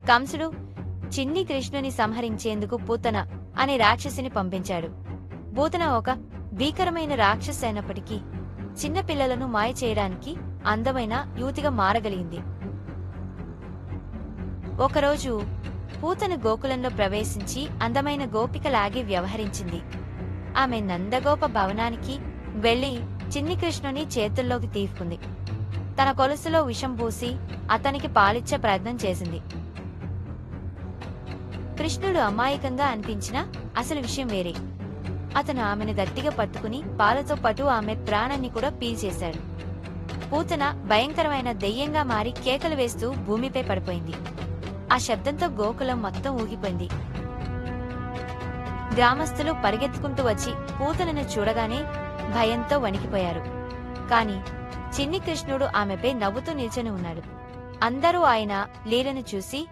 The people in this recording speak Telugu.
కంసుడు చిన్ని కృష్ణుని సంహరించేందుకు పూతన అనే రాక్షసిని పంపించాడు. పూతన ఒక భీకరమైన రాక్షసి అయినప్పటికీ చిన్నపిల్లలను మాయ చేయడానికి అందమైన యువతిగా మారగలిగింది. ఒకరోజు పూతన గోకులంలో ప్రవేశించి అందమైన గోపికలాగి వ్యవహరించింది. ఆమె నందగోప భవనానికి వెళ్లి చిన్ని కృష్ణుని చేతుల్లోకి తీసుకుంది. తన కొలుసులో విషం పూసి అతనికి పాలిచ్చే ప్రయత్నం చేసింది. కృష్ణుడు అమాయకంగా అనిపించినా అసలు విషయం వేరే. అతను ఆమెను గట్టిగా పట్టుకుని పాలతో పాటు ఆమె ప్రాణాన్ని కూడా పీల్చేశాడు. పూతన భయంకరమైన దెయ్యంగా మారి కేకలు వేస్తూ భూమిపై పడిపోయింది. ఆ శబ్దంతో గోకులం మొత్తం ఊగిపోయింది. గ్రామస్తులు పరిగెత్తుకుంటూ వచ్చి పూతనను చూడగానే భయంతో వణికిపోయారు. కాని చిన్ని కృష్ణుడు ఆమెపై నవ్వుతూ నిల్చొని ఉన్నాడు. అందరూ ఆయన లీలను చూసి